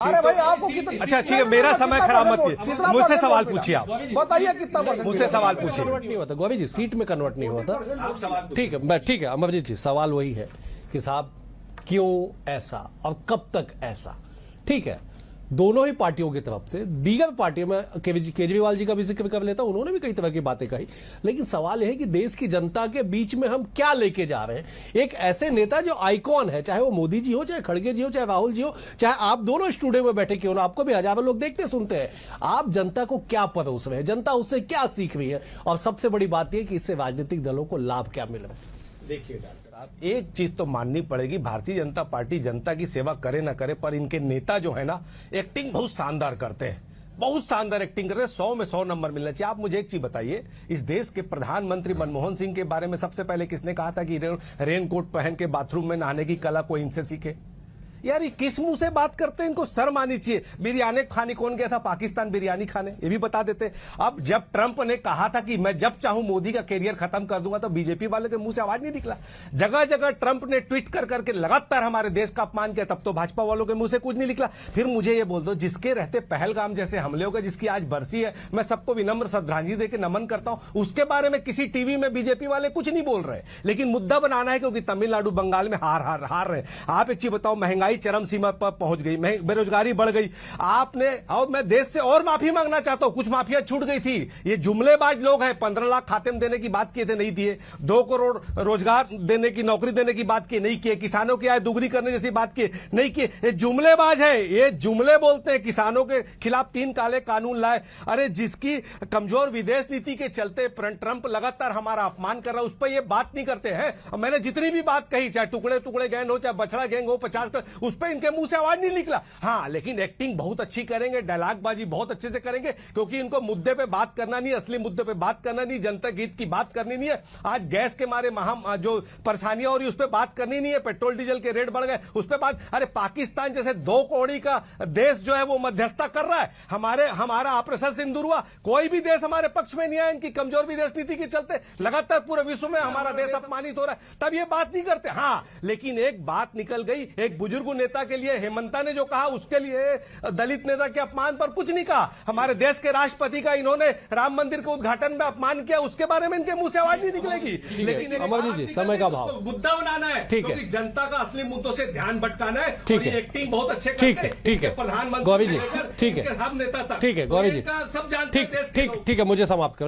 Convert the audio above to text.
अरे भाई आपको कितना अच्छा ठीक है, मेरा समय खराब मत कीजिए, मुझसे सवाल पूछिए। आप बताइए कितना परसेंट मुझसे सवाल पूछिए। कन्वर्ट नहीं होता गोविंद जी, सीट में कन्वर्ट नहीं होता। ठीक है अमरजीत जी, सवाल वही है कि साहब क्यों ऐसा और कब तक ऐसा। ठीक है, दोनों ही पार्टियों की तरफ से, दीगर पार्टियों में केजरीवाल जी का भी जिक्र कर लेता हूं, उन्होंने भी कई तरह की बातें कही, लेकिन सवाल यह है कि देश की जनता के बीच में हम क्या लेके जा रहे हैं। एक ऐसे नेता जो आइकॉन है, चाहे वो मोदी जी हो, चाहे खड़गे जी हो, चाहे राहुल जी हो, चाहे आप दोनों स्टूडियो में बैठे क्यों ना, आपको भी हजारों लोग देखते सुनते हैं। आप जनता को क्या परोस रहे हैं, जनता उससे क्या सीख रही है, और सबसे बड़ी बात यह कि इससे राजनीतिक दलों को लाभ क्या मिल रहा है। देखिए डॉक्टर साहब, एक चीज तो माननी पड़ेगी, भारतीय जनता पार्टी जनता की सेवा करे ना करे, पर इनके नेता जो है ना, एक्टिंग बहुत शानदार करते हैं, बहुत शानदार एक्टिंग करते हैं। 100 में 100 नंबर मिलना चाहिए। आप मुझे एक चीज बताइए, इस देश के प्रधानमंत्री मनमोहन सिंह के बारे में सबसे पहले किसने कहा था कि रेनकोट पहन के बाथरूम में नहाने की कला कोई इनसे सीखे? यार ये किस मुंह से बात करते हैं, इनको शर्म आनी चाहिए। बिरयानी खाने कौन गया था पाकिस्तान बिरयानी खाने, ये भी बता देते। अब जब ट्रंप ने कहा था कि मैं जब चाहूं मोदी का कैरियर खत्म कर दूंगा, तो बीजेपी वाले के मुंह से आवाज नहीं निकला। जगह जगह ट्रंप ने ट्वीट कर करके लगातार हमारे देश का अपमान किया, तब तो भाजपा वालों के मुंह से कुछ नहीं निकला। फिर मुझे ये बोल दो, जिसके रहते पहलगाम जैसे हमले हो गए, जिसकी आज बरसी है, मैं सबको विनम्र श्रद्धांजलि देकर नमन करता हूं, उसके बारे में किसी टीवी में बीजेपी वाले कुछ नहीं बोल रहे, लेकिन मुद्दा बनाना है क्योंकि तमिलनाडु बंगाल में हार रहे। आप एक चीज बताओ, महंगाई चरम सीमा पर पहुंच गई, बेरोजगारी बढ़ गई। आपने, और मैं देश से और माफी मांगना चाहता हूं, कुछ माफिया छूट गई थी। ये जुमलेबाज लोग हैं, 15 लाख खाते में देने की बात किए थे, नहीं दिए। 2 करोड़ रोजगार देने की, नौकरी देने की बात की, नहीं किए। किसानों की आय दुगनी करने जैसी बात की, नहीं किए। ये जुमलेबाज है, ये जुमले बोलते हैं। किसानों के खिलाफ 3 काले कानून लाए। अरे जिसकी कमजोर विदेश नीति के चलते ट्रंप लगातार हमारा अपमान कर रहा है, उस पर ये बात नहीं करते हैं। मैंने जितनी भी बात कही, चाहे टुकड़े टुकड़े गैंग हो, चाहे बछड़ा गैंग हो, 50 उस पर इनके मुंह से आवाज नहीं निकला। हाँ, लेकिन एक्टिंग बहुत अच्छी करेंगे, डायलॉगबाजी बहुत अच्छे से करेंगे, क्योंकि इनको मुद्दे पे बात करना नहीं, असली मुद्दे पे बात करना नहीं, जनता हित की बात करनी नहीं है। आज गैस के मारे जो परेशानियां हो रही, उस पर बात करनी नहीं है। पेट्रोल डीजल के रेट बढ़ गए, उस पर बात। अरे पाकिस्तान जैसे 2 कौड़ी का देश जो है वो मध्यस्थता कर रहा है। हमारा ऑपरेशन सिंदूर हुआ, कोई भी देश हमारे पक्ष में नहीं आया। इनकी कमजोर विदेश नीति के चलते लगातार पूरे विश्व में हमारा देश अपमानित हो रहा है, तब ये बात नहीं करते। हाँ, लेकिन एक बात निकल गई, एक बुजुर्ग नेता के लिए हेमंता ने जो कहा, उसके लिए दलित नेता के अपमान पर कुछ नहीं कहा। हमारे देश के राष्ट्रपति का इन्होंने राम मंदिर के उद्घाटन में अपमान किया, उसके बारे में इनके मुंह से आवाज नहीं निकलेगी। लेकिन अमरजीत जी, समय का भाव, मुद्दा बनाना है, ठीक है, क्योंकि जनता का असली मुद्दों से ध्यान भटकाना है। ठीक है, एक्टिंग बहुत अच्छे ठीक है, ठीक है प्रधानमंत्री गोविंद जी, ठीक है, हम नेता तक, ठीक है गोविंद जी, सब जानते हैं। ठीक है, मुझे समाप्त कर।